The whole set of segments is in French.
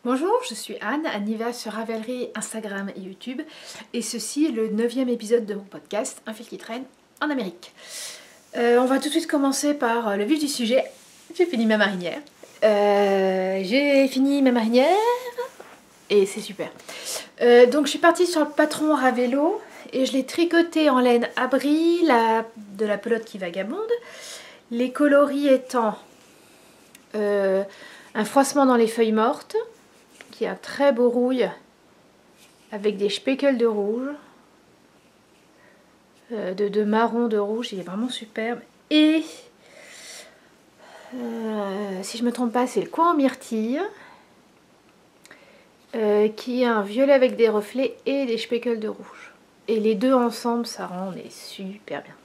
Bonjour, je suis Anne, Anniva sur Ravelry, Instagram et YouTube, et ceci est le 9e épisode de mon podcast, Un fil qui traîne en Amérique. On va tout de suite commencer par le vif du sujet. J'ai fini ma marinière. Et c'est super. Donc je suis partie sur le patron Ravelo et je l'ai tricoté en laine abri, de la pelote qui vagabonde. Les coloris étant un froissement dans les feuilles mortes, qui est un très beau rouille avec des speckles de rouge, de marron, de rouge, il est vraiment superbe. Et si je me trompe pas, c'est le coin en myrtille, qui est un violet avec des reflets et des speckles de rouge. Et les deux ensemble, ça rend mais super bien.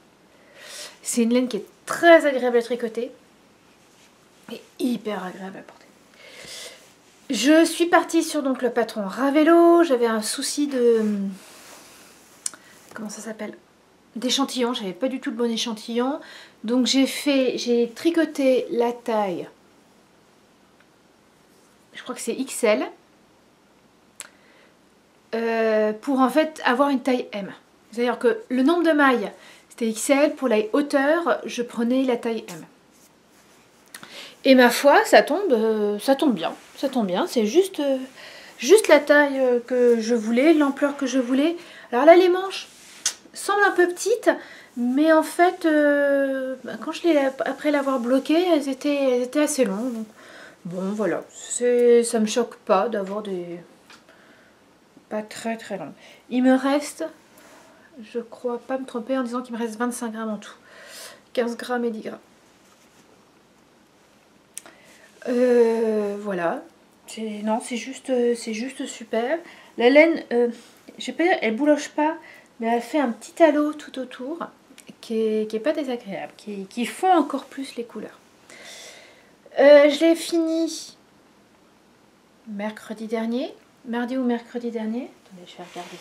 C'est une laine qui est très agréable à tricoter et hyper agréable à porter. Je suis partie sur donc le patron Ravelo. J'avais un souci de... comment ça s'appelle? D'échantillon. J'avais pas du tout le bon échantillon. Donc j'ai tricoté la taille. Je crois que c'est XL. Pour en fait avoir une taille M. C'est-à-dire que le nombre de mailles, c'était XL. Pour la hauteur, je prenais la taille M. Et ma foi, ça tombe bien. Ça tombe bien. C'est juste la taille que je voulais, l'ampleur que je voulais. Alors là, les manches semblent un peu petites, mais en fait, quand après l'avoir bloqué, elles étaient assez longues. Donc, bon, voilà. Ça me choque pas d'avoir des... pas très très longues. Il me reste, je crois pas me tromper en disant qu'il me reste 25 grammes en tout. 15 grammes et 10 grammes. Voilà. Non, c'est juste super. La laine, je vais pas dire, elle bouloche pas, mais elle fait un petit halo tout autour qui est pas désagréable, qui fond encore plus les couleurs. Je l'ai fini mercredi dernier, mardi ou mercredi dernier. Attendez, je vais regarder.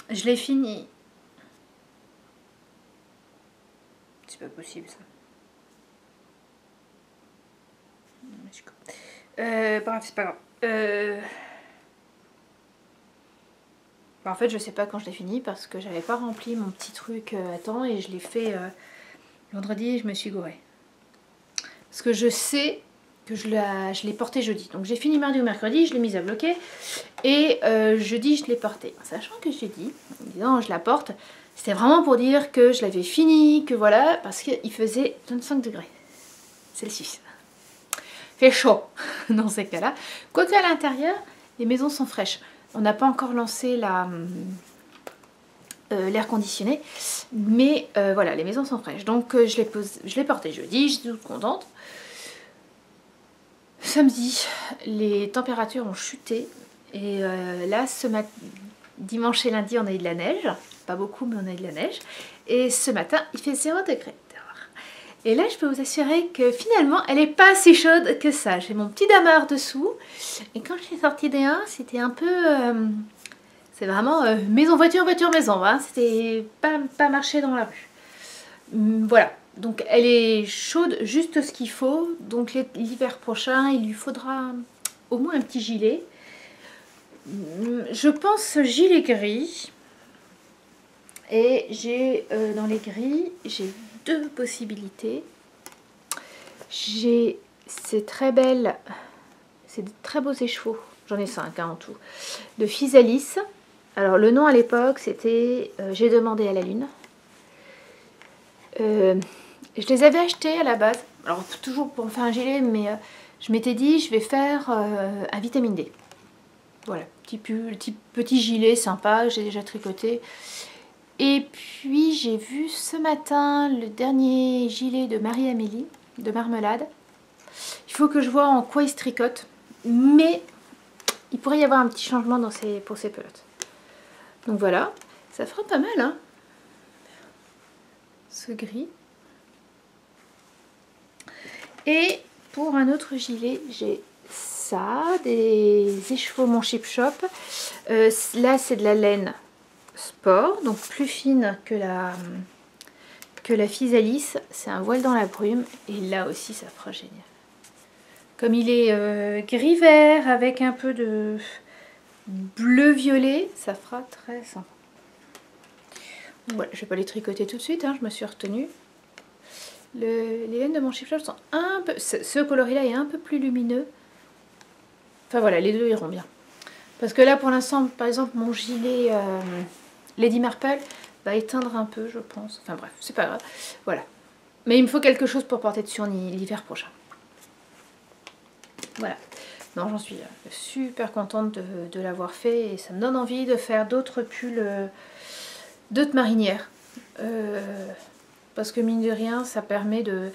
Je l'ai fini. C'est pas possible ça. Bref, c'est pas grave. En fait, je sais pas quand je l'ai fini parce que j'avais pas rempli mon petit truc à temps et je l'ai fait vendredi et je me suis gourée. Parce que je sais que je l'ai porté jeudi. Donc j'ai fini mardi ou mercredi, je l'ai mise à bloquer et jeudi je l'ai porté. Sachant que jeudi, en disant je la porte, c'était vraiment pour dire que je l'avais fini, que voilà, parce qu'il faisait 25 degrés. Celsius. Fait chaud dans ces cas-là. Quoique à l'intérieur, les maisons sont fraîches. On n'a pas encore lancé l'air conditionné, mais voilà, les maisons sont fraîches. Donc je l'ai porté jeudi, j'étais toute contente. Samedi, les températures ont chuté et là, dimanche et lundi, on a eu de la neige. Pas beaucoup, mais on a eu de la neige. Et ce matin, il fait 0 degré. Et là, je peux vous assurer que finalement, elle n'est pas si chaude que ça. J'ai mon petit damar dessous. Et quand je suis sortie des 1, c'était un peu... c'est vraiment maison, voiture, voiture, maison. Hein. C'était pas marcher dans la rue. Voilà. Donc, elle est chaude, juste ce qu'il faut. Donc, l'hiver prochain, il lui faudra au moins un petit gilet. Je pense gilet gris. Et j'ai dans les gris, j'ai deux possibilités. J'ai ces très belles, c'est de très beaux écheveaux, j'en ai 5 hein, en tout, de Physalis. Alors le nom à l'époque c'était J'ai demandé à la lune. Je les avais achetés à la base, alors toujours pour faire un gilet, mais je m'étais dit je vais faire un vitamine D. Voilà, petit gilet sympa, j'ai déjà tricoté. Et puis j'ai vu ce matin le dernier gilet de Marie-Amélie, de Marmelade. Il faut que je vois en quoi il se tricote, mais il pourrait y avoir un petit changement pour ces pelotes. Donc voilà, ça fera pas mal hein, ce gris. Et pour un autre gilet, j'ai ça, des écheveaux mon Chip Shop. Là c'est de la laine sport, donc plus fine que la Physalis. C'est un voile dans la brume et là aussi ça fera génial. Comme il est gris-vert avec un peu de bleu-violet, ça fera très sympa. Voilà, je vais pas les tricoter tout de suite, hein, je me suis retenue. Les laines de mon chiffre sont un peu... Ce coloris-là est un peu plus lumineux. Enfin voilà, les deux iront bien. Parce que là, pour l'instant, par exemple, mon gilet Lady Marple va éteindre un peu, je pense. Enfin bref, c'est pas grave. Voilà. Mais il me faut quelque chose pour porter dessus l'hiver prochain. Voilà. Non, j'en suis super contente de l'avoir fait. Et ça me donne envie de faire d'autres pulls, d'autres marinières. Parce que mine de rien, ça permet de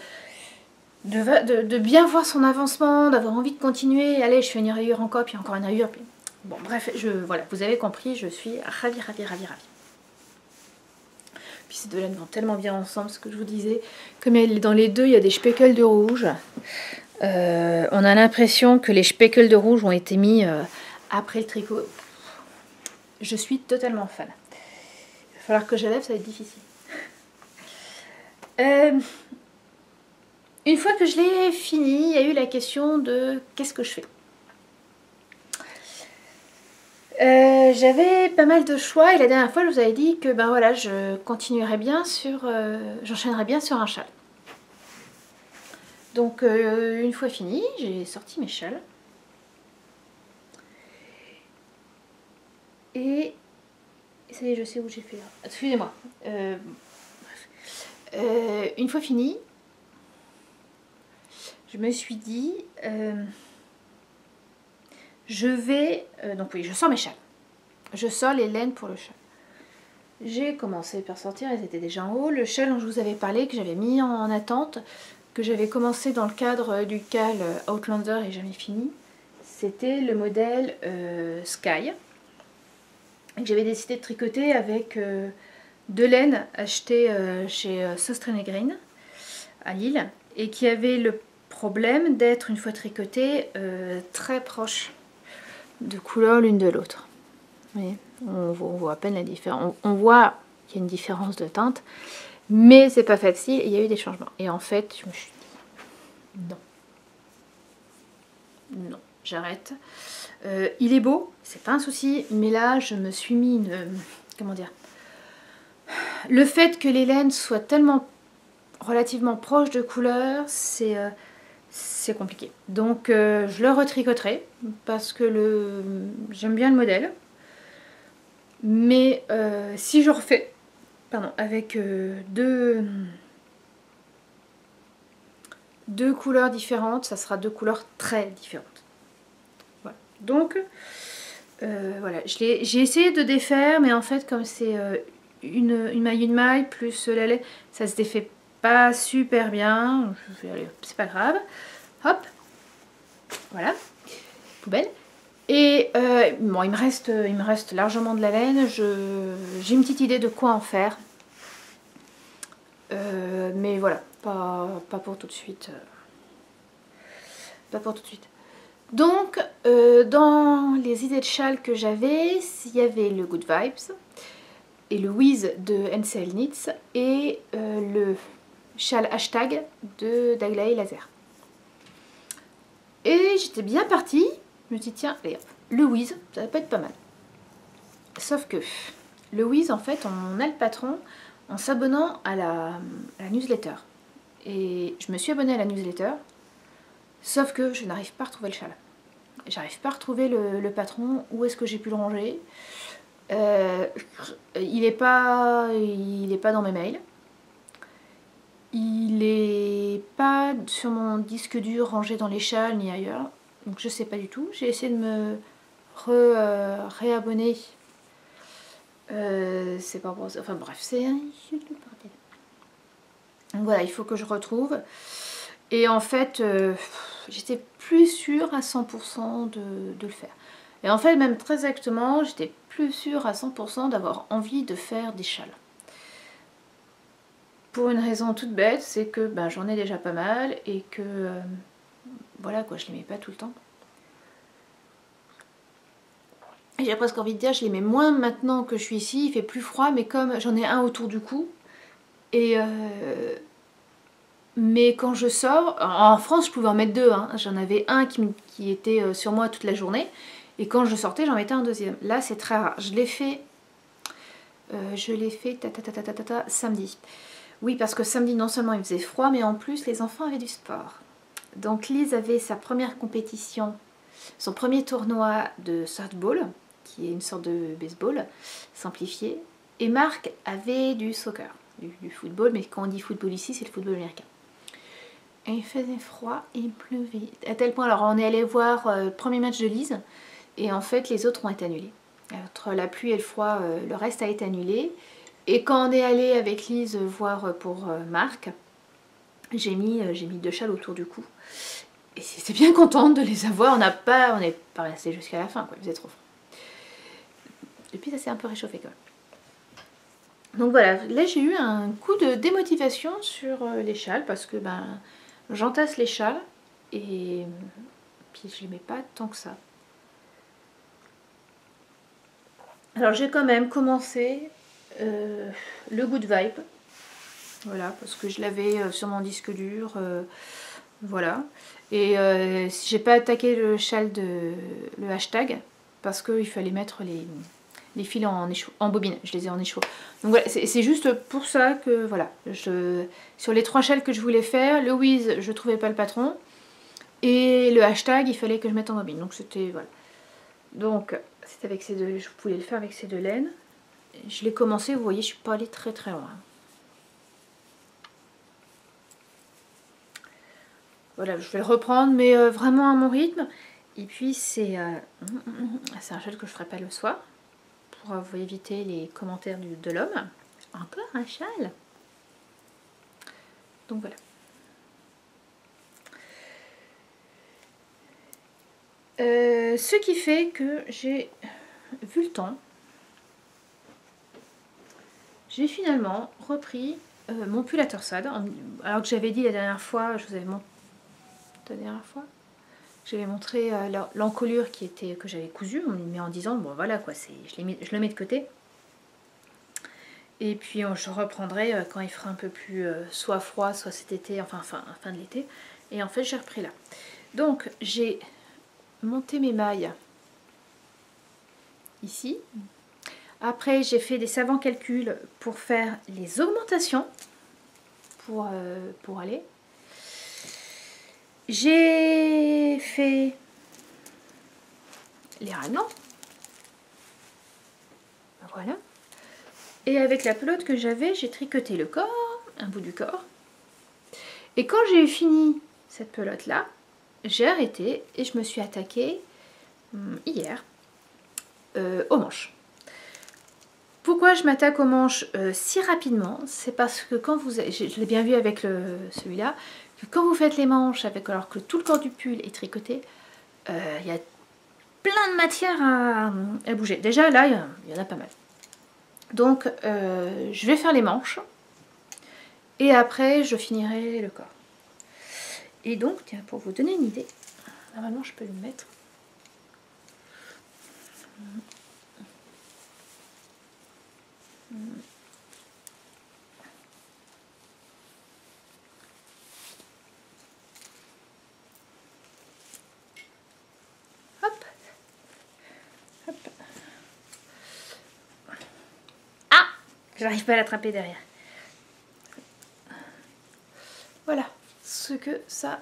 bien voir son avancement, d'avoir envie de continuer. Allez, je fais une rayure encore, puis encore une rayure. Puis... Bon, bref, voilà, vous avez compris, je suis ravie. Puis ces deux laines vont tellement bien ensemble, ce que je vous disais. Comme dans les deux, il y a des speckles de rouge. On a l'impression que les speckles de rouge ont été mis après le tricot. Je suis totalement fan. Il va falloir que je lève, ça va être difficile. Une fois que je l'ai fini, il y a eu la question de qu'est-ce que je fais. J'avais pas mal de choix et la dernière fois je vous avais dit que ben voilà, je continuerais bien sur, j'enchaînerais bien sur un châle. Donc une fois fini, j'ai sorti mes châles. Et ça y est, je sais où j'ai fait. Excusez-moi. Une fois fini, je me suis dit, je vais... donc oui, je sors mes châles. Je sors les laines pour le châle. J'ai commencé par sortir, elles étaient déjà en haut. Le châle dont je vous avais parlé, que j'avais mis en attente, que j'avais commencé dans le cadre du CAL Outlander et jamais fini, c'était le modèle Sky. Que j'avais décidé de tricoter avec de laine achetée chez Sostre & Green à Lille et qui avait le problème d'être une fois tricotée très proche de couleur l'une de l'autre. On voit à peine la différence. On voit qu'il y a une différence de teinte, mais c'est pas facile. Il y a eu des changements. Et en fait, je me suis dit non, j'arrête. Il est beau, c'est pas un souci, mais là, je me suis mis une... comment dire? Le fait que les laines soient tellement relativement proches de couleur, c'est compliqué. Donc je le retricoterai parce que j'aime bien le modèle. Mais si je refais avec deux couleurs différentes, ça sera deux couleurs très différentes. Voilà. Donc voilà, j'ai essayé de défaire, mais en fait comme c'est une maille plus la laine, ça se défait pas super bien. C'est pas grave. Hop, voilà, poubelle. Et bon, il me reste largement de la laine. J'ai une petite idée de quoi en faire. Mais voilà, pas pour tout de suite. Pas pour tout de suite. Donc, dans les idées de châle que j'avais, il y avait le Good Vibes et le Wiz de NCL Knits et le châle hashtag de d'Aglaé Laser. Et j'étais bien partie. Je me suis dit, tiens, allez, le Wiz, ça va pas être pas mal. Sauf que le Wiz, en fait, on a le patron en s'abonnant à la newsletter. Et je me suis abonnée à la newsletter, sauf que je n'arrive pas à retrouver le châle. J'arrive pas à retrouver le patron. Où est-ce que j'ai pu le ranger? Il n'est pas dans mes mails. Il n'est pas sur mon disque dur rangé dans les châles ni ailleurs. Donc je sais pas du tout. J'ai essayé de me réabonner. C'est pas pour ça. Enfin bref, c'est un le bordel. Donc voilà, il faut que je retrouve. Et en fait, j'étais plus sûre à 100% de le faire. Et en fait, même très exactement, j'étais plus sûre à 100% d'avoir envie de faire des châles. Pour une raison toute bête, c'est que ben, j'en ai déjà pas mal et que voilà quoi, je les mets pas tout le temps. Et j'ai presque envie de dire, je les mets moins maintenant que je suis ici, il fait plus froid, mais comme j'en ai un autour du cou, et mais quand je sors, en France je pouvais en mettre deux, hein. J'en avais un qui était sur moi toute la journée, et quand je sortais j'en mettais un deuxième. Là c'est très rare, je l'ai fait samedi. Oui, parce que samedi non seulement il faisait froid, mais en plus les enfants avaient du sport. Donc Lise avait sa première compétition, son premier tournoi de softball, qui est une sorte de baseball simplifié, et Marc avait du soccer, du football, mais quand on dit football ici, c'est le football américain. Et il faisait froid et il pleuvait. À tel point, alors on est allé voir le premier match de Lise, et en fait les autres ont été annulés. Entre la pluie et le froid, le reste a été annulé. Et quand on est allé avec Lise voir pour Marc, j'ai mis 2 châles autour du cou. Et j'étais bien contente de les avoir. On n'est pas resté jusqu'à la fin, quoi. Il faisait trop froid. Et puis ça s'est un peu réchauffé quand même. Donc voilà, là j'ai eu un coup de démotivation sur les châles parce que j'entasse les châles et puis je les mets pas tant que ça. Alors j'ai quand même commencé le Good Vibe. Voilà, parce que je l'avais sur mon disque dur. Voilà. Et j'ai pas attaqué le châle le hashtag parce qu'il fallait mettre les fils en bobine. Je les ai en échaud. Donc voilà, c'est juste pour ça que voilà. Sur les 3 châles que je voulais faire, le Wiz, je trouvais pas le patron. Et le hashtag, il fallait que je mette en bobine. Donc c'était voilà. Donc c'est avec ces deux, je voulais le faire avec ces 2 laines. Je l'ai commencé, vous voyez, je suis pas allée très très loin. Voilà, je vais le reprendre, mais vraiment à mon rythme. Et puis c'est un châle que je ferai pas le soir, pour éviter les commentaires de l'homme. Encore un châle. Donc voilà. Ce qui fait que j'ai vu le temps. J'ai finalement repris mon pull à torsade. Alors que j'avais dit la dernière fois, je vous avais montré la dernière fois, j'avais montré l'encolure que j'avais cousue, mais en disant bon voilà quoi, je le mets de côté. Et puis je reprendrai quand il fera un peu plus soit froid, soit cet été, enfin fin de l'été. Et en fait j'ai repris là. Donc j'ai monté mes mailles ici. Après j'ai fait des savants calculs pour faire les augmentations pour aller. J'ai fait les ragnements. Voilà. Et avec la pelote que j'avais, j'ai tricoté le corps, un bout du corps. Et quand j'ai eu fini cette pelote là, j'ai arrêté et je me suis attaquée hier aux manches. Pourquoi je m'attaque aux manches si rapidement? C'est parce que quand vous... Je l'ai bien vu avec celui-là, que quand vous faites les manches alors que tout le corps du pull est tricoté, il y a plein de matière à bouger. Déjà là, il y en a pas mal. Donc je vais faire les manches et après je finirai le corps. Et donc, tiens, pour vous donner une idée, normalement je peux le mettre. Hop. Hop. Ah, j'arrive pas à l'attraper derrière. Voilà ce que ça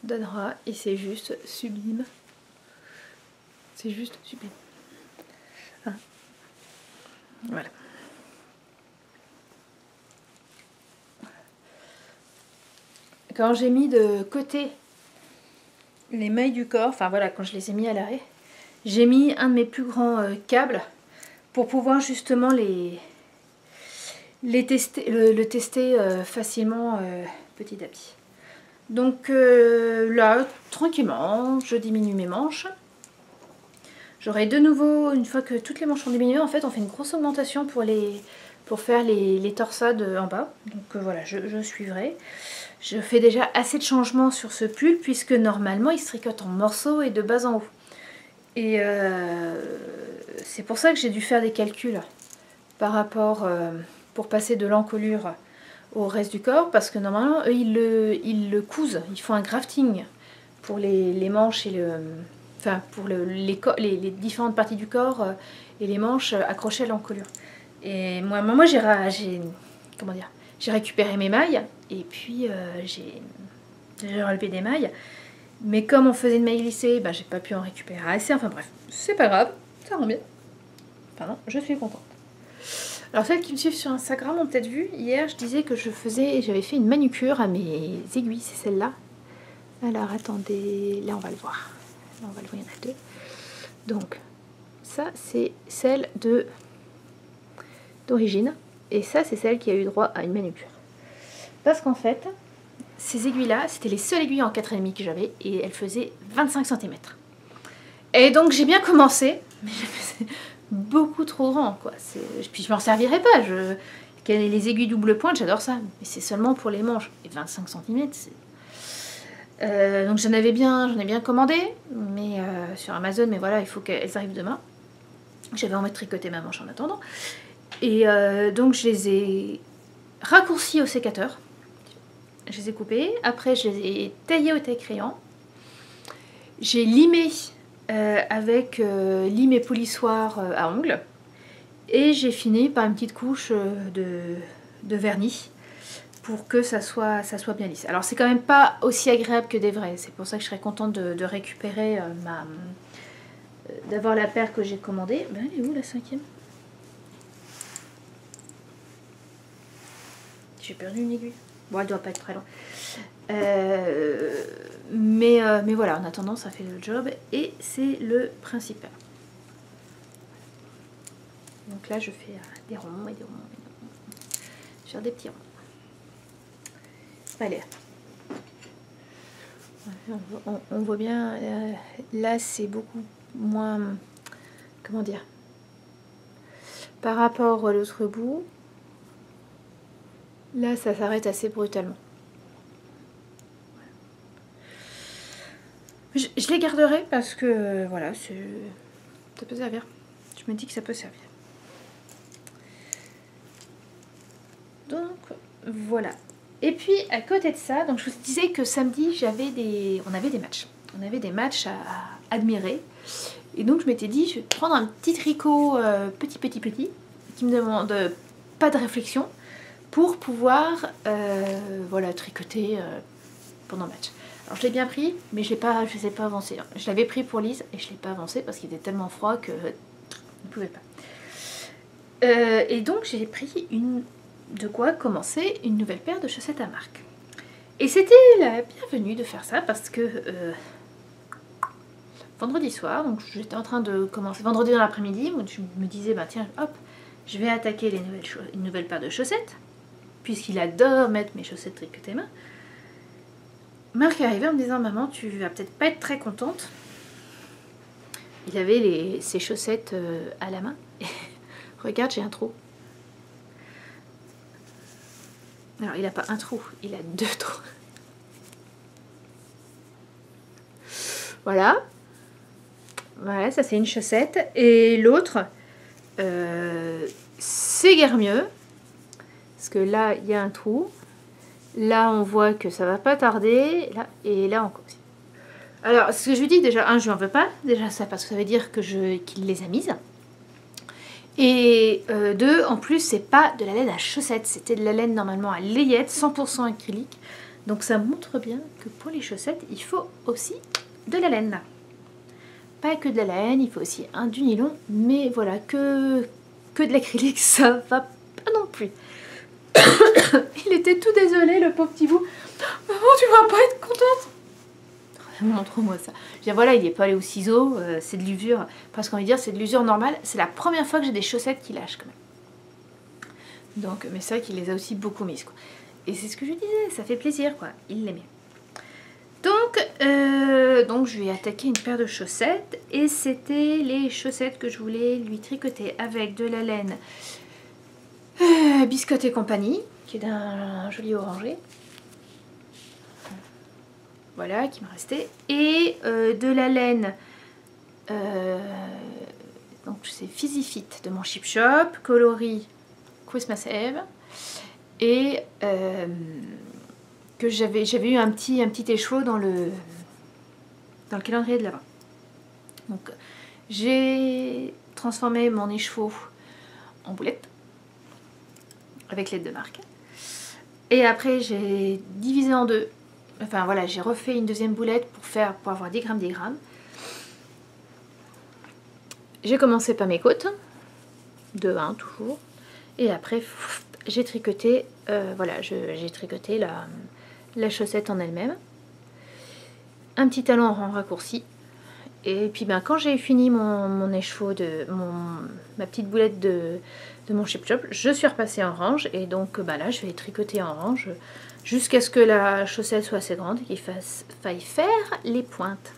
donnera et c'est juste sublime. C'est juste sublime. Ah. Voilà. Quand j'ai mis de côté les mailles du corps, enfin voilà, quand je les ai mis à l'arrêt, j'ai mis un de mes plus grands câbles pour pouvoir justement le tester facilement petit à petit. Donc là, tranquillement, je diminue mes manches. J'aurai de nouveau, une fois que toutes les manches sont diminuées, en fait on fait une grosse augmentation pour faire les torsades en bas. Donc voilà, je suivrai. Je fais déjà assez de changements sur ce pull puisque normalement il se tricote en morceaux et de bas en haut. Et c'est pour ça que j'ai dû faire des calculs par rapport, pour passer de l'encolure au reste du corps, parce que normalement, eux, ils le cousent, ils font un grafting pour les manches et le... Enfin, pour les différentes parties du corps et les manches accrochées à l'encolure. Et moi j'ai comment dire, j'ai récupéré mes mailles, et puis j'ai relevé des mailles. Mais comme on faisait une maille glissée, ben, j'ai pas pu en récupérer assez. Enfin bref, c'est pas grave, ça rend bien. Enfin non, je suis contente. Alors celles qui me suivent sur Instagram ont peut-être vu, hier je disais que j'avais fait une manucure à mes aiguilles, c'est celle-là. Alors attendez, là on va le voir. Là on va le voir, il y en a deux. Donc ça c'est celle d'origine, et ça c'est celle qui a eu droit à une manucure. Parce qu'en fait, ces aiguilles-là, c'était les seules aiguilles en 4,5 que j'avais, et elles faisaient 25 cm. Et donc j'ai bien commencé, mais je faisais beaucoup trop grand, quoi. Puis je m'en servirais pas. Les aiguilles double pointe, j'adore ça, mais c'est seulement pour les manches. Et 25 cm, c'est... donc j'en ai bien commandé, mais sur Amazon, mais voilà, il faut qu'elles arrivent demain. J'avais envie de tricoter ma manche en attendant. Et donc je les ai raccourcis au sécateur. Je les ai coupés. Après, je les ai taillés au taille-crayon. J'ai limé avec lime et polissoir à ongles. Et j'ai fini par une petite couche de vernis pour que ça soit bien lisse. Alors, c'est quand même pas aussi agréable que des vrais. C'est pour ça que je serais contente de récupérer d'avoir la paire que j'ai commandée. Ben, elle est où la 5e? J'ai perdu une aiguille. Bon, elle doit pas être très loin. Mais voilà, en attendant, ça fait le job et c'est le principal. Donc là, je fais des ronds et des ronds et des ronds. Je vais faire des petits ronds. Allez. On voit bien, là, c'est beaucoup moins... Comment dire? Par rapport à l'autre bout, là, ça s'arrête assez brutalement. Je les garderai parce que, voilà, ça peut servir. Je me dis que ça peut servir. Donc, voilà. Et puis, à côté de ça, donc je vous disais que samedi, on avait des matchs. On avait des matchs à admirer. Et donc, je m'étais dit, je vais prendre un petit tricot petit, qui me demande pas de réflexion, pour pouvoir, voilà, tricoter pendant le match. Alors je l'ai bien pris, mais je ne les ai pas avancés. Je l'avais pris pour Lise et je ne l'ai pas avancé parce qu'il était tellement froid que je ne pouvais pas. Et donc j'ai pris de quoi commencer une nouvelle paire de chaussettes à marque. Et c'était la bienvenue de faire ça parce que vendredi soir, donc j'étais en train de commencer, vendredi dans l'après-midi, où je me disais, bah tiens, hop, je vais attaquer une nouvelle paire de chaussettes, puisqu'il adore mettre mes chaussettes tricotées main. Marc est arrivé en me disant, maman, tu vas peut-être pas être très contente. Il avait ses chaussettes à la main. Et regarde, j'ai un trou. Alors, il n'a pas un trou, il a 2 trous. Voilà. Voilà, ça c'est une chaussette. Et l'autre, c'est guère mieux. Parce que là, il y a un trou. Là, on voit que ça va pas tarder. Là, et là encore aussi. Alors, ce que je lui dis, déjà, je lui en veux pas. Déjà, ça, parce que ça veut dire qu'il les a mises. Et 2, en plus, c'est pas de la laine à chaussettes. C'était de la laine normalement à layette, 100% acrylique. Donc, ça montre bien que pour les chaussettes, il faut aussi de la laine. Pas que de la laine, il faut aussi du nylon. Mais voilà, que de l'acrylique, ça va pas non plus. Il était tout désolé, le pauvre petit bout. Maman, tu vas pas être contente. Montre-moi ça. Je dis, voilà, il n'est pas allé au ciseau, c'est de l'usure. Parce qu'on va dire, c'est de l'usure normale. C'est la première fois que j'ai des chaussettes qui lâchent quand même. Donc, mais c'est vrai qu'il les a aussi beaucoup mises, quoi. Et c'est ce que je disais, ça fait plaisir, quoi. Il l'aimait. Donc je lui ai attaqué une paire de chaussettes. Et c'était les chaussettes que je voulais lui tricoter avec de la laine Biscotte et compagnie, qui est d'un joli orangé. Voilà, qui me restait. Et de la laine Donc c'est Fizzy Fit de mon Chip Shop, coloris Christmas Eve, et que j'avais eu un petit écheveau dans le calendrier de l'Avent. Donc j'ai transformé mon écheveau en boulette avec l'aide de Marc, et après j'ai divisé en deux. Enfin voilà, j'ai refait une deuxième boulette pour avoir 10 grammes 10 grammes. J'ai commencé par mes côtes, de 1 toujours, et après j'ai tricoté, voilà, j'ai tricoté la chaussette en elle-même, un petit talon en raccourci, et puis ben, quand j'ai fini mon écheveau, ma petite boulette de mon Chip Shop, je suis repassée en range, et donc ben, là je vais tricoter en range jusqu'à ce que la chaussette soit assez grande qu'il faille faire les pointes.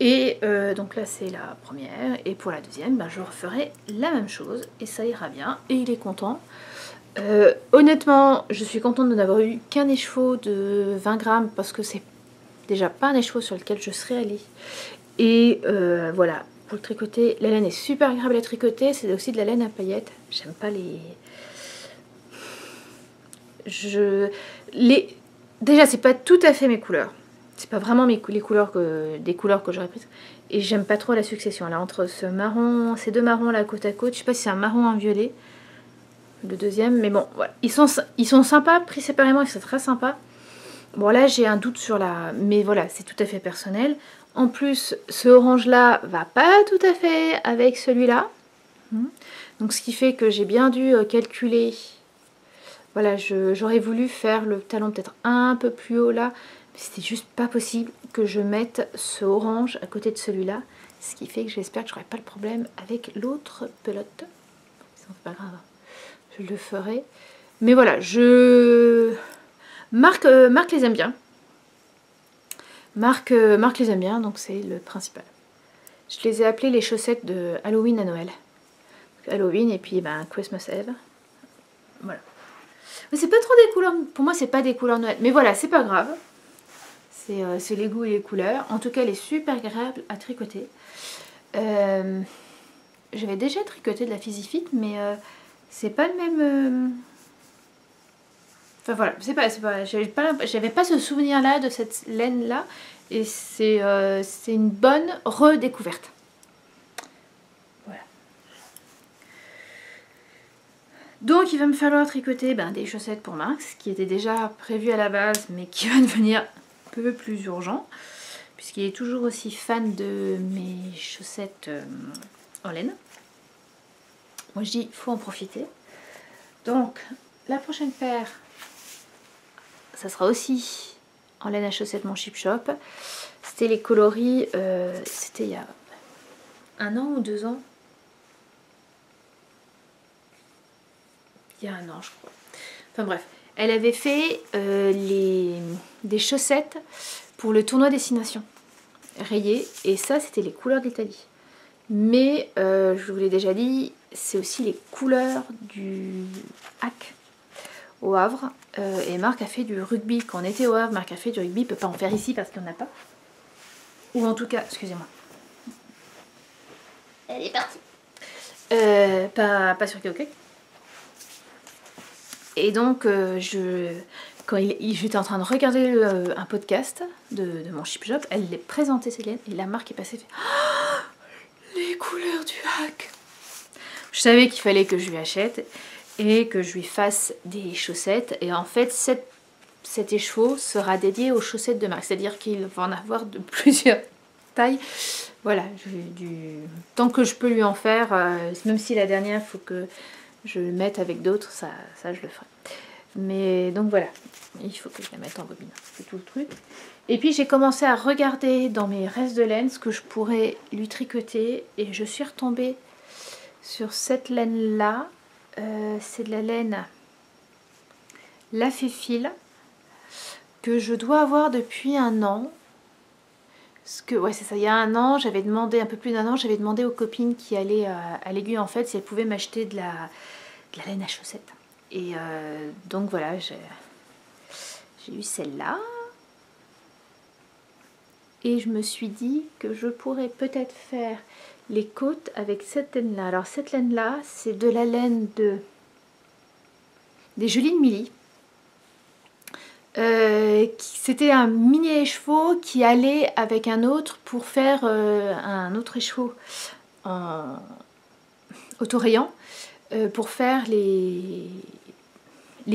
Et donc là c'est la première, et pour la deuxième ben, je referai la même chose et ça ira bien, et il est content. Honnêtement je suis contente de n'avoir eu qu'un écheveau de 20 grammes parce que c'est déjà pas un écheveau sur lequel je serais allée. Et voilà, pour le tricoter, la laine est super agréable à tricoter, c'est aussi de la laine à paillettes. J'aime pas déjà c'est pas tout à fait mes couleurs. C'est pas vraiment des couleurs que j'aurais prises. Et j'aime pas trop la succession. Là, entre ces deux marrons là côte à côte, je sais pas si c'est un marron ou un violet, le deuxième, mais bon, voilà. Ils sont sympas, pris séparément, ils sont très sympas. Bon, là, j'ai un doute sur mais voilà, c'est tout à fait personnel. En plus, ce orange-là va pas tout à fait avec celui-là. Donc, ce qui fait que j'ai bien dû calculer. Voilà, j'aurais voulu faire le talon peut-être un peu plus haut là. C'était juste pas possible que je mette ce orange à côté de celui-là, ce qui fait que j'espère que j'aurai pas le problème avec l'autre pelote. C'est pas grave, je le ferai. Mais voilà, Marc les aime bien. Marc les aime bien, donc c'est le principal. Je les ai appelées les chaussettes de Halloween à Noël. Halloween et puis ben, Christmas Eve. Voilà. Mais c'est pas trop des couleurs, pour moi c'est pas des couleurs Noël. Mais voilà, c'est pas grave. C'est les goûts et les couleurs. En tout cas, elle est super agréable à tricoter. J'avais déjà tricoté de la Fizzy Fit, mais c'est pas le même... Enfin voilà, j'avais pas ce souvenir-là de cette laine-là. Et c'est une bonne redécouverte. Voilà. Donc il va me falloir tricoter des chaussettes pour Max, qui était déjà prévu à la base, mais qui va devenir peu plus urgent, puisqu'il est toujours aussi fan de mes chaussettes en laine. Moi je dis, il faut en profiter. Donc la prochaine paire, ça sera aussi en laine à chaussettes mon Chip Shop. C'était les coloris, c'était il y a 1 an ou 2 ans. Il y a 1 an je crois. Enfin bref, elle avait fait des chaussettes pour le tournoi Destination rayées, et ça c'était les couleurs d'Italie. Mais je vous l'ai déjà dit, c'est aussi les couleurs du hack au Havre, et Marc a fait du rugby. Quand on était au Havre, Marc a fait du rugby, il ne peut pas en faire ici parce qu'il n'y en a pas. Ou en tout cas, excusez-moi. Elle est partie. Pas sur Kyokai. Et donc, quand j'étais en train de regarder un podcast de mon Chip Shop, elle les présentait ces laines, et la marque est passée. Oh, les couleurs du hack. Je savais qu'il fallait que je lui achète et que je lui fasse des chaussettes. Et en fait, cet écheveau sera dédié aux chaussettes de Marc. C'est-à-dire qu'il va en avoir de plusieurs tailles. Voilà, tant que je peux lui en faire, même si la dernière, il faut que je le mette avec d'autres, ça je le ferai. Mais donc voilà, il faut que je la mette en bobine, c'est tout le truc. Et puis j'ai commencé à regarder dans mes restes de laine ce que je pourrais lui tricoter, et je suis retombée sur cette laine là. C'est de la laine La Féfile que je dois avoir depuis 1 an. Parce que ouais, c'est ça, il y a 1 an, j'avais demandé, un peu plus d'1 an, j'avais demandé aux copines qui allaient à l'Aiguille en fait si elles pouvaient m'acheter de la laine à chaussettes. Et donc voilà, j'ai eu celle-là. Et je me suis dit que je pourrais peut-être faire les côtes avec cette laine-là. Alors cette laine-là, c'est de la laine des Jolies de Milly. C'était un mini écheveau qui allait avec un autre pour faire un autre écheveau autorayant pour faire les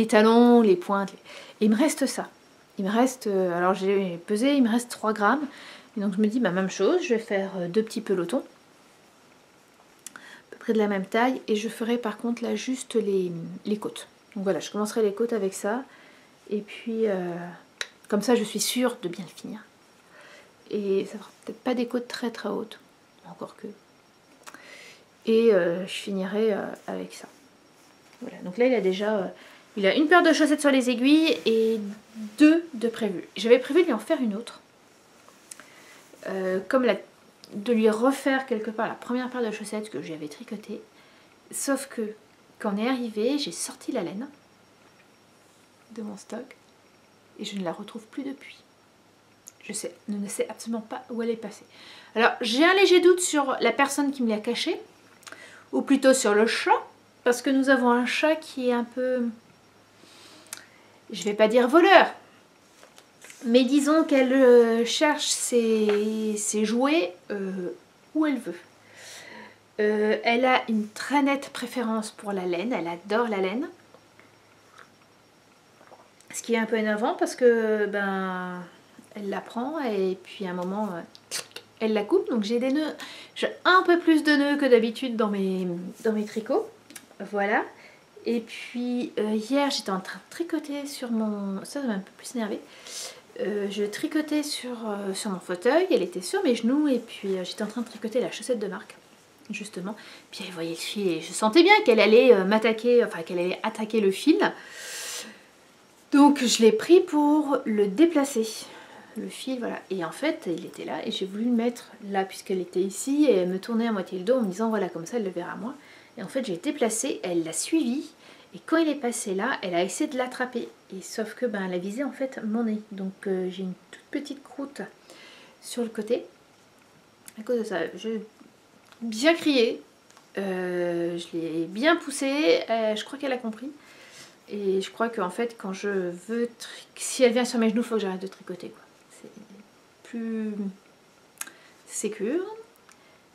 talons, les pointes. Et il me reste ça. Il me reste, alors j'ai pesé, il me reste 3 grammes. Et donc je me dis, bah, même chose, je vais faire 2 petits pelotons, à peu près de la même taille. Et je ferai par contre là juste les côtes. Donc voilà, je commencerai les côtes avec ça. Et puis, comme ça je suis sûre de bien le finir. Et ça fera peut-être pas des côtes très très hautes, encore que. Et je finirai avec ça. Voilà, donc là il a déjà... il a une paire de chaussettes sur les aiguilles et 2 de prévu. J'avais prévu de lui en faire une autre. De lui refaire quelque part la première paire de chaussettes que j'avais tricotée. Sauf que quand on est arrivé, j'ai sorti la laine de mon stock et je ne la retrouve plus depuis. Je ne sais absolument pas où elle est passée. Alors j'ai un léger doute sur la personne qui me l'a cachée, ou plutôt sur le chat, parce que nous avons un chat qui est un peu... je vais pas dire voleur, mais disons qu'elle cherche ses jouets où elle veut. Elle a une très nette préférence pour la laine, elle adore la laine. Ce qui est un peu énervant parce que ben elle la prend et puis à un moment elle la coupe. Donc j'ai des nœuds, j'ai un peu plus de nœuds que d'habitude dans mes tricots. Voilà. Et puis hier j'étais en train de tricoter sur mon... ça m'a un peu plus énervé. Je tricotais sur mon fauteuil, elle était sur mes genoux et puis j'étais en train de tricoter la chaussette de Marc, justement. Puis elle voyait le fil et je sentais bien qu'elle allait m'attaquer, enfin qu'elle allait attaquer le fil. Donc je l'ai pris pour le déplacer, le fil, voilà. Et en fait il était là et j'ai voulu le mettre là puisqu'elle était ici et elle me tournait à moitié le dos en me disant voilà comme ça elle le verra moi. Et en fait j'ai déplacé, elle l'a suivi. Et quand il est passé là, elle a essayé de l'attraper. Et sauf que ben, elle a visé en fait mon nez. Donc j'ai une toute petite croûte sur le côté. À cause de ça, j'ai bien crié. Je l'ai bien poussée. Je crois qu'elle a compris. Et je crois qu'en fait, quand je veux... si elle vient sur mes genoux, il faut que j'arrête de tricoter. C'est plus sécure.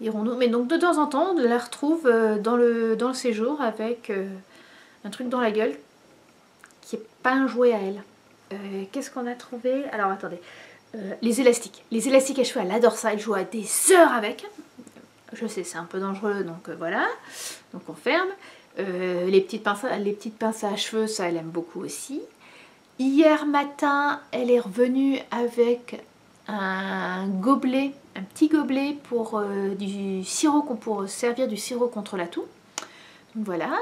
Irons-nous. Mais donc de temps en temps, on la retrouve dans le séjour avec... un truc dans la gueule qui n'est pas un jouet à elle. Qu'est-ce qu'on a trouvé? Alors attendez, les élastiques. Les élastiques à cheveux, elle adore ça, elle joue à des heures avec. Je sais, c'est un peu dangereux, donc voilà. Donc on ferme. Les petites pinces à cheveux, ça elle aime beaucoup aussi. Hier matin, elle est revenue avec un gobelet, un petit gobelet pour du sirop, pour servir du sirop contre la toux. Donc voilà.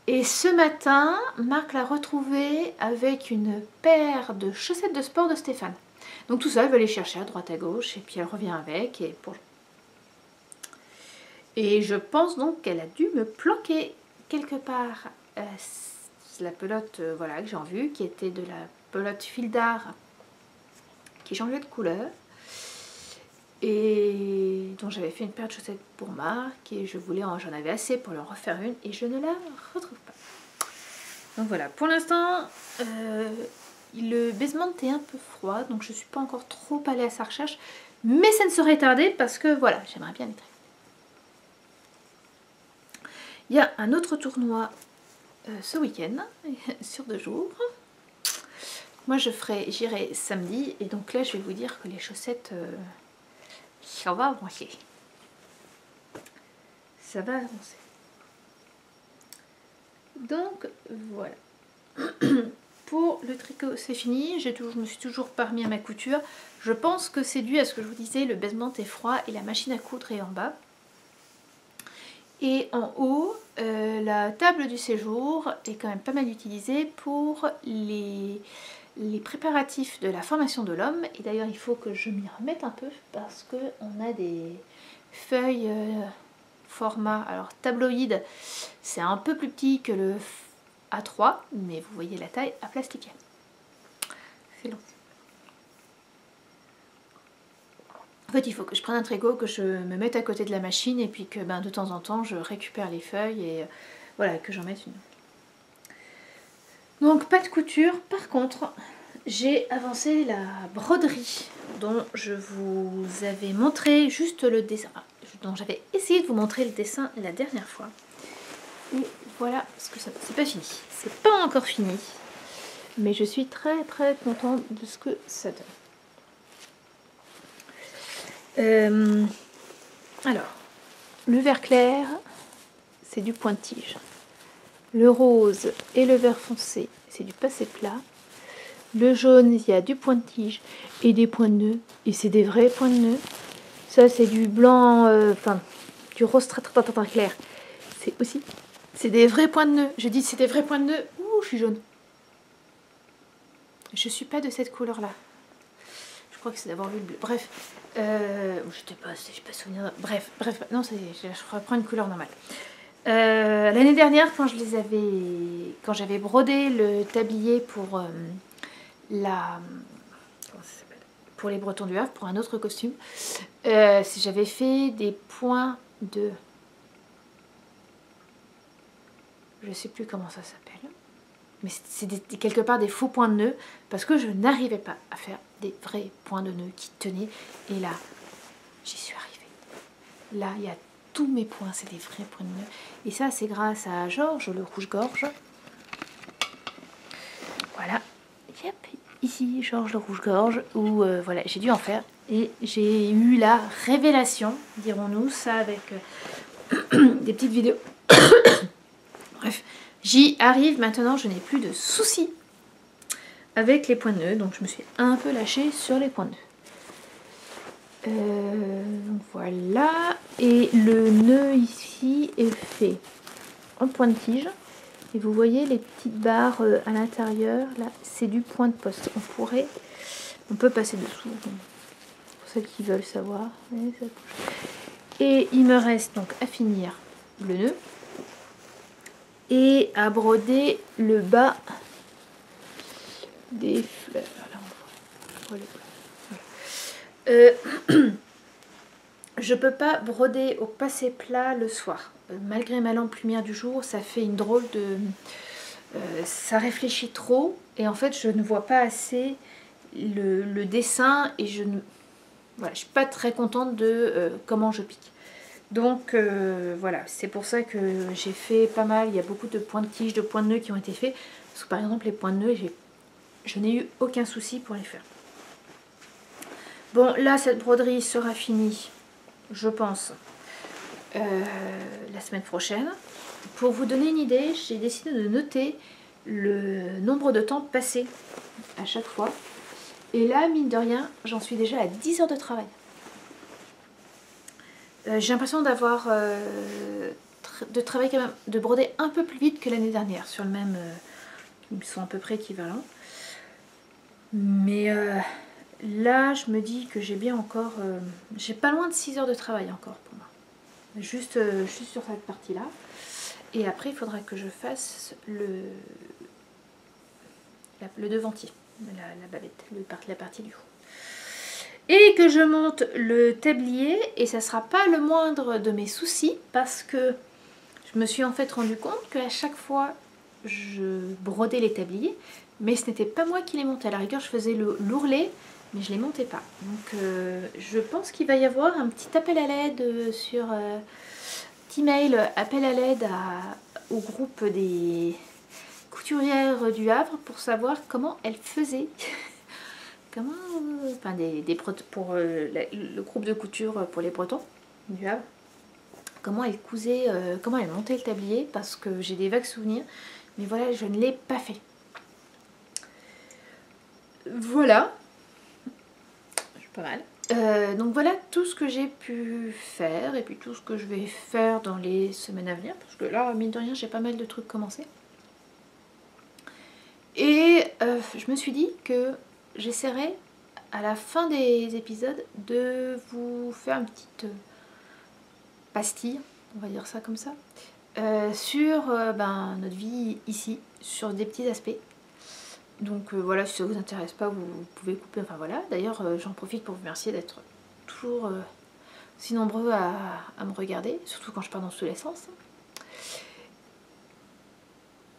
Et ce matin, Marc l'a retrouvée avec une paire de chaussettes de sport de Stéphane. Donc tout ça, elle va les chercher à droite à gauche et puis elle revient avec. Et je pense donc qu'elle a dû me planquer quelque part la pelote voilà, que j'ai en vue, qui était de la pelote fil d'art qui changeait de couleur. Et dont j'avais fait une paire de chaussettes pour Marc et j'en avais assez pour leur refaire une et je ne la retrouve pas. Donc voilà, pour l'instant le baisement est un peu froid donc je ne suis pas encore trop allée à sa recherche, mais ça ne saurait tarder parce que voilà, j'aimerais bien les traiter. Il y a un autre tournoi ce week-end sur 2 jours. Moi j'irai samedi et donc là je vais vous dire que les chaussettes ça va avancer. Ça va avancer. Donc voilà. Pour le tricot c'est fini. Je me suis toujours pas remis à ma couture. Je pense que c'est dû à ce que je vous disais, le baisement est froid et la machine à coudre est en bas. Et en haut, la table du séjour est quand même pas mal utilisée pour les préparatifs de la formation de l'homme. Et d'ailleurs il faut que je m'y remette un peu parce qu'on a des feuilles format, alors tabloïd, c'est un peu plus petit que le A3, mais vous voyez la taille à plastiquer. C'est long. En fait, il faut que je prenne un tricot, que je me mette à côté de la machine et puis que de temps en temps, je récupère les feuilles et voilà, que j'en mette une. Donc, pas de couture. Par contre, j'ai avancé la broderie dont je vous avais montré juste le dessin, dont j'avais essayé de vous montrer le dessin la dernière fois. Et voilà, parce que c'est pas fini. C'est pas encore fini. Mais je suis très très contente de ce que ça donne. Alors, le vert clair, c'est du pointe-tige. Le rose et le vert foncé, c'est du passé plat. Le jaune, il y a du pointe-tige et des points de nœud. Et c'est des vrais points de nœud. Ça, c'est du blanc, du rose très très très très clair. C'est des vrais points de nœud. Je dis c'est des vrais points de nœud. Ouh, je suis jaune. Je suis pas de cette couleur-là. Je crois que c'est d'avoir vu le bleu. Bref, je sais pas souvenir. Bref, non, je reprends une couleur normale. L'année dernière, quand j'avais brodé le tablier pour pour les Bretons du Havre, pour un autre costume, j'avais fait des points de, je sais plus comment ça s'appelle, mais c'est quelque part des faux points de nœud, parce que je n'arrivais pas à faire des vrais points de nœud qui tenaient. Et là, j'y suis arrivée. Là, il y a tous mes points, c'est des vrais points de nœud. Et ça, c'est grâce à Georges, le rouge-gorge. Voilà. Yep. Ici, Georges le rouge-gorge, où voilà, j'ai dû en faire. Et j'ai eu la révélation, dirons-nous, ça avec des petites vidéos. Bref, j'y arrive maintenant, je n'ai plus de soucis avec les points de nœud. Donc je me suis un peu lâchée sur les points de nœud. Voilà. Et le nœud ici est fait en pointe-tige. Et vous voyez les petites barres à l'intérieur, là, c'est du point de poste. On peut passer dessous, pour celles qui veulent savoir. Et il me reste donc à finir le nœud et à broder le bas des fleurs. Là, on voit. Je peux pas broder au passé plat le soir. Malgré ma lampe lumière du jour, ça fait une drôle de... ça réfléchit trop et en fait je ne vois pas assez le dessin et je suis pas très contente de comment je pique. Donc voilà, c'est pour ça que j'ai fait pas mal. Il y a beaucoup de points de tige, de points de nœud qui ont été faits. Parce que par exemple les points de nœud, je n'ai eu aucun souci pour les faire. Bon, là cette broderie sera finie, je pense, la semaine prochaine. Pour vous donner une idée, j'ai décidé de noter le nombre de temps passé à chaque fois. Et là, mine de rien, j'en suis déjà à 10 heures de travail. J'ai l'impression d'avoir de travailler quand même, de broder un peu plus vite que l'année dernière sur le même. Ils sont à peu près équivalents. Mais là, je me dis que j'ai bien encore. J'ai pas loin de 6 heures de travail encore pour moi. Juste sur cette partie-là. Et après, il faudra que je fasse le devantier, la bavette, la partie du haut. Et que je monte le tablier, et ça sera pas le moindre de mes soucis, parce que je me suis en fait rendu compte qu'à chaque fois, je brodais les tabliers, mais ce n'était pas moi qui les montais. À la rigueur, je faisais l'ourlet, mais je les montais pas. Donc, je pense qu'il va y avoir un petit appel à l'aide sur... petit mail, appel à l'aide au groupe des couturières du Havre pour savoir comment elles faisaient, comment, enfin pour le groupe de couture pour les Bretons du Havre, comment elles cousaient, comment elles montaient le tablier, parce que j'ai des vagues souvenirs, mais voilà, je ne l'ai pas fait. Voilà, pas mal. Donc voilà tout ce que j'ai pu faire et puis tout ce que je vais faire dans les semaines à venir, parce que là, mine de rien, j'ai pas mal de trucs commencés. Et je me suis dit que j'essaierai à la fin des épisodes de vous faire une petite pastille, on va dire ça comme ça, sur notre vie ici, sur des petits aspects. Donc voilà, si ça vous intéresse pas, vous pouvez couper, enfin voilà. D'ailleurs, j'en profite pour vous remercier d'être toujours si nombreux à me regarder, surtout quand je pars dans tous les sens.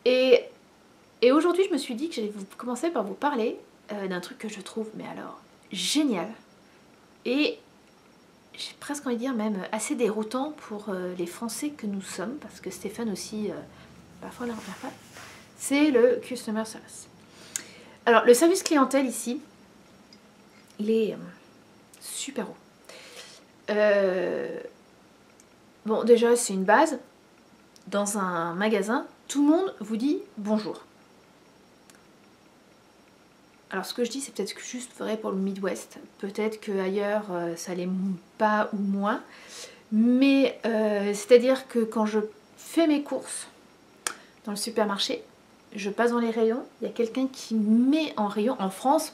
Et aujourd'hui, je me suis dit que j'allais commencer par vous parler d'un truc que je trouve, mais alors, génial. Et j'ai presque envie de dire même assez déroutant pour les Français que nous sommes, parce que Stéphane aussi, parfois la repère pas, c'est le Customer Service. Alors, le service clientèle ici, il est super haut. Bon, déjà, c'est une base. Dans un magasin, tout le monde vous dit bonjour. Alors, ce que je dis, c'est peut-être juste vrai pour le Midwest. Peut-être qu'ailleurs, ça l'est pas ou moins. Mais c'est-à-dire que quand je fais mes courses dans le supermarché, je passe dans les rayons, il y a quelqu'un qui met en rayon. En France,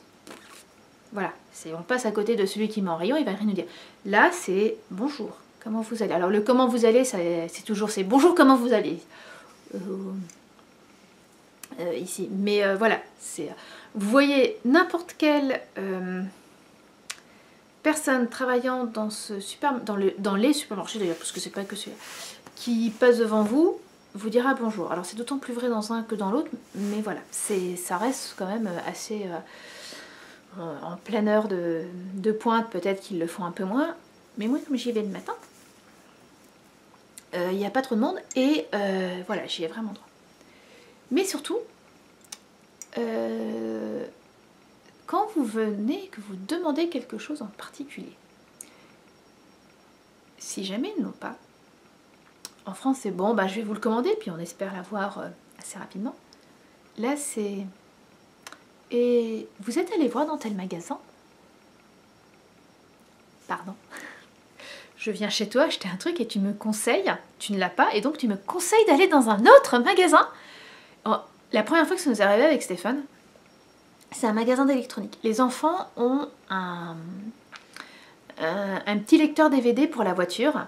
voilà, on passe à côté de celui qui met en rayon, il va rien nous dire. Là, c'est bonjour, comment vous allez. Alors le comment vous allez, c'est toujours c'est bonjour, comment vous allez ici. Mais voilà, vous voyez n'importe quelle personne travaillant dans dans les supermarchés d'ailleurs, parce que c'est pas que celui-là, qui passe devant vous, vous dira bonjour. Alors c'est d'autant plus vrai dans un que dans l'autre, mais voilà, ça reste quand même assez en pleine heure de pointe, peut-être qu'ils le font un peu moins, mais moi comme j'y vais le matin, il n'y a pas trop de monde et voilà, j'y ai vraiment droit. Mais surtout, quand vous venez, que vous demandez quelque chose en particulier, si jamais ils n'ont pas, en France c'est bon, bah, je vais vous le commander, puis on espère l'avoir assez rapidement. Là c'est... Et vous êtes allé voir dans tel magasin? Pardon. Je viens chez toi acheter un truc et tu me conseilles, tu ne l'as pas, et donc tu me conseilles d'aller dans un autre magasin. Oh, la première fois que ça nous est arrivé avec Stéphane, c'est un magasin d'électronique. Les enfants ont un petit lecteur DVD pour la voiture.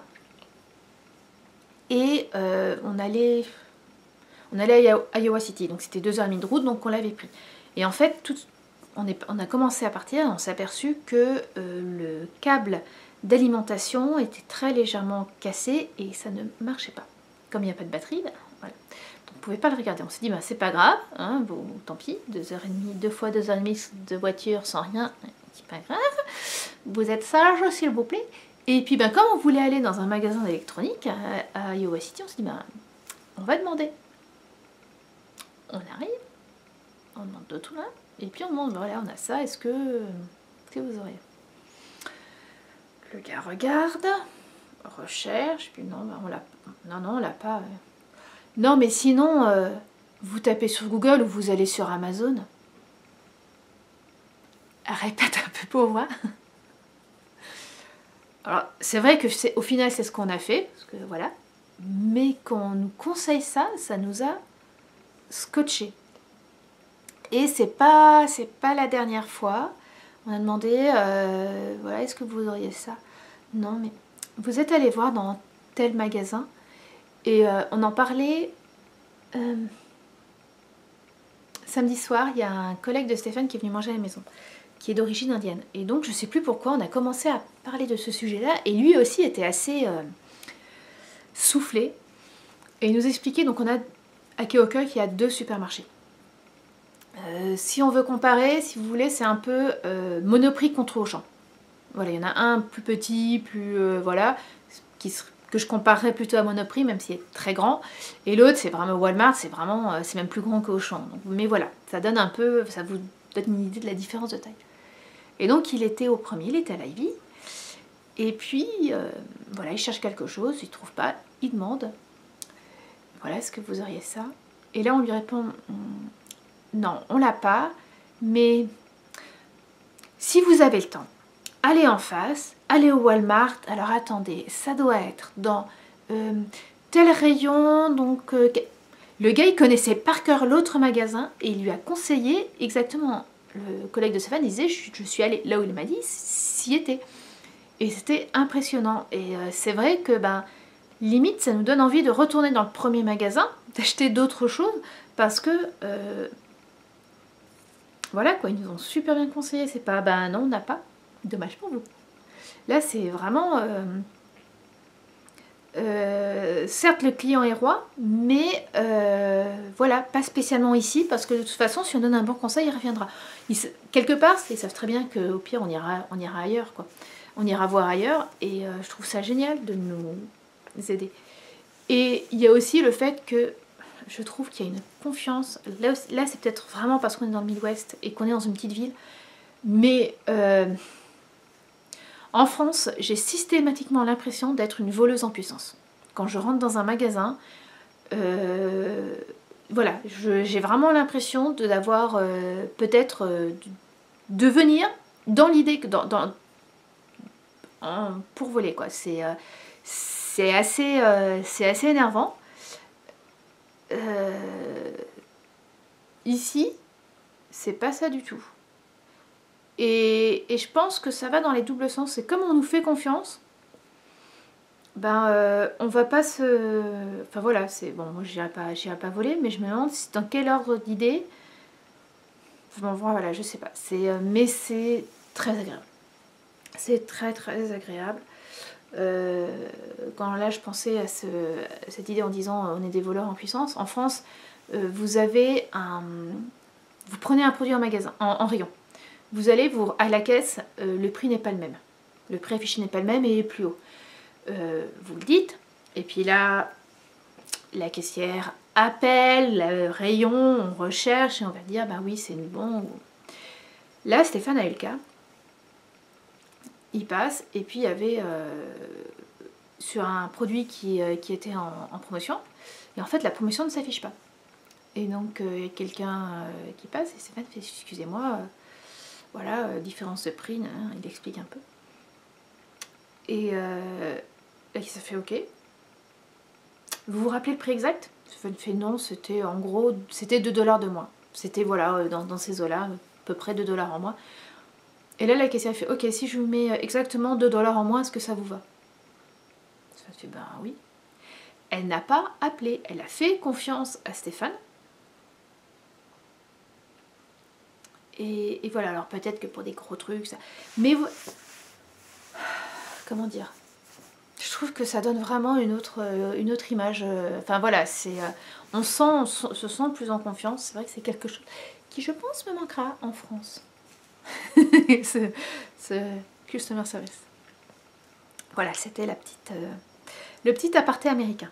Et on allait à Iowa City, donc c'était 2h30 de route, donc on l'avait pris. Et en fait, on a commencé à partir et on s'est aperçu que le câble d'alimentation était très légèrement cassé et ça ne marchait pas. Comme il n'y a pas de batterie, ben, voilà. Donc on ne pouvait pas le regarder. On s'est dit, ben, c'est pas grave, hein, bon, tant pis, 2h30, 2 fois 2h30 de voiture sans rien, c'est pas grave. Vous êtes sage, s'il vous plaît. Et puis ben, comme on voulait aller dans un magasin d'électronique à Iowa City, on s'est dit, ben, on va demander. On arrive, on demande de tout là, et puis on demande, voilà, on a ça, est-ce que vous aurez? Le gars regarde, recherche, puis non, ben, on l'a pas. Non, mais sinon, vous tapez sur Google ou vous allez sur Amazon. Répète un peu pour voir. Alors, c'est vrai que au final, c'est ce qu'on a fait, parce que voilà, mais quand on nous conseille ça, ça nous a scotché. Et c'est pas la dernière fois. On a demandé, voilà, est-ce que vous auriez ça? Non, mais vous êtes allé voir dans tel magasin et on en parlait samedi soir. Il y a un collègue de Stéphane qui est venu manger à la maison, qui est d'origine indienne. Et donc, je sais plus pourquoi, on a commencé à parler de ce sujet-là. Et lui aussi était assez soufflé. Et il nous expliquait, donc on a à Keokuk, il y a 2 supermarchés. Si on veut comparer, si vous voulez, c'est un peu Monoprix contre Auchan. Voilà, il y en a un plus petit, plus voilà, que je comparerais plutôt à Monoprix, même s'il est très grand. Et l'autre, c'est vraiment Walmart, c'est vraiment, c'est même plus grand qu'Auchan. Mais voilà, ça donne un peu, ça vous donne une idée de la différence de taille. Et donc il était au premier, il était à l'Ivy. Et puis voilà, il cherche quelque chose, il trouve pas, il demande, voilà, est-ce que vous auriez ça? Et là on lui répond, non, on l'a pas, mais si vous avez le temps, allez en face, allez au Walmart. Alors attendez, ça doit être dans tel rayon, donc le gars il connaissait par cœur l'autre magasin et il lui a conseillé exactement. Le collègue de Stéphane disait, je suis allée là où il m'a dit, s'y était. Et c'était impressionnant. Et c'est vrai que ben, limite ça nous donne envie de retourner dans le premier magasin, d'acheter d'autres choses, parce que voilà quoi, ils nous ont super bien conseillé. C'est pas, ben non, on n'a pas, dommage pour vous. Là, c'est vraiment... certes, le client est roi, mais voilà, pas spécialement ici, parce que de toute façon, si on donne un bon conseil, il reviendra. Quelque part, ils savent très bien qu'au pire, on ira ailleurs, quoi. On ira voir ailleurs, et je trouve ça génial de nous aider. Et il y a aussi le fait que je trouve qu'il y a une confiance. Là c'est peut-être vraiment parce qu'on est dans le Midwest et qu'on est dans une petite ville, mais en France, j'ai systématiquement l'impression d'être une voleuse en puissance. Quand je rentre dans un magasin, voilà, j'ai vraiment l'impression d'avoir peut-être de venir dans l'idée que pour voler, quoi. C'est assez énervant. Ici, c'est pas ça du tout. Et je pense que ça va dans les doubles sens. C'est comme on nous fait confiance, ben on va pas se... Enfin voilà, c'est bon, moi j'irai pas voler, mais je me demande dans quel ordre d'idée. Bon voilà, je sais pas. Mais c'est très agréable. C'est très très agréable. Quand là je pensais à cette idée en disant on est des voleurs en puissance, en France, vous avez vous prenez un produit en magasin, en rayon. Vous allez à la caisse, le prix n'est pas le même. Le prix affiché n'est pas le même et il est plus haut. Vous le dites, et puis là, la caissière appelle le rayon, on recherche et on va dire bah oui c'est bon. Là, Stéphane a eu le cas. Il passe et puis il y avait sur un produit qui était en promotion, et en fait la promotion ne s'affiche pas. Et donc il y a quelqu'un qui passe et Stéphane fait excusez-moi. Voilà, différence de prix, il explique un peu. Et ça fait ok. Vous vous rappelez le prix exact? Il fait non, c'était en gros, c'était 2 $ de moins. C'était voilà, dans ces eaux-là, à peu près 2 $ en moins. Et là, la caissière fait ok, si je vous mets exactement 2 $ en moins, est-ce que ça vous va? Ça fait ben oui. Elle n'a pas appelé, elle a fait confiance à Stéphane. Et voilà, alors peut-être que pour des gros trucs, ça... Mais comment dire? Je trouve que ça donne vraiment une autre image. Enfin voilà, on se sent plus en confiance. C'est vrai que c'est quelque chose qui, je pense, me manquera en France. ce customer service. Voilà, c'était le petit aparté américain.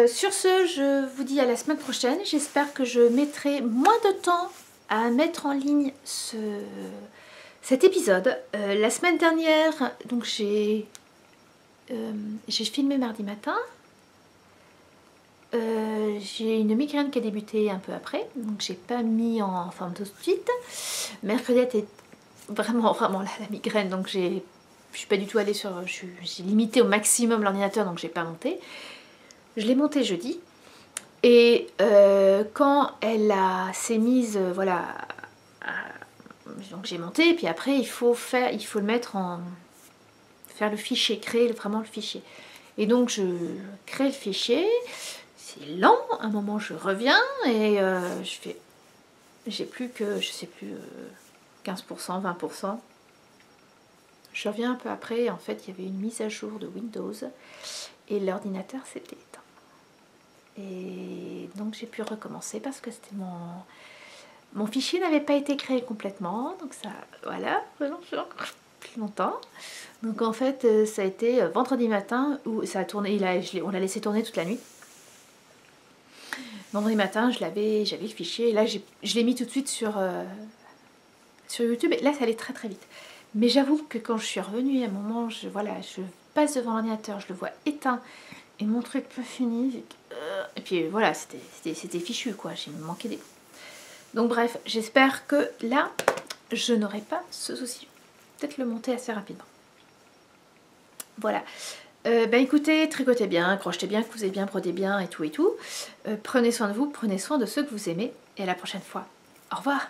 Sur ce, je vous dis à la semaine prochaine. J'espère que je mettrai moins de temps à mettre en ligne cet épisode. La semaine dernière, donc j'ai filmé mardi matin. J'ai une migraine qui a débuté un peu après, donc j'ai pas mis en forme tout de suite. Mercredi était vraiment là la migraine, donc je suis pas du tout allée j'ai limité au maximum l'ordinateur, donc j'ai pas monté. Je l'ai monté jeudi, et quand elle s'est mise, voilà, donc j'ai monté, et puis après il faut le mettre faire le fichier, créer vraiment le fichier. Et donc je crée le fichier, c'est lent, à un moment je reviens, et j'ai plus que, je sais plus, 15%, 20%. Je reviens un peu après, et en fait il y avait une mise à jour de Windows, et l'ordinateur s'était éteint. Et donc j'ai pu recommencer parce que c'était mon fichier n'avait pas été créé complètement, donc ça, voilà, j'ai encore plus longtemps. Donc en fait, ça a été vendredi matin où ça a tourné, on l'a laissé tourner toute la nuit. Vendredi matin, j'avais le fichier, et là je l'ai mis tout de suite sur YouTube, et là ça allait très très vite. Mais j'avoue que quand je suis revenue à un moment, je passe devant l'ordinateur, je le vois éteint, et mon truc pas fini, et puis voilà, c'était fichu quoi, j'ai manqué des bouts. Donc bref, j'espère que là, je n'aurai pas ce souci. Peut-être le monter assez rapidement. Voilà. Écoutez, tricotez bien, crochetez bien, cousez bien, brodez bien et tout et tout. Prenez soin de vous, prenez soin de ceux que vous aimez. Et à la prochaine fois. Au revoir.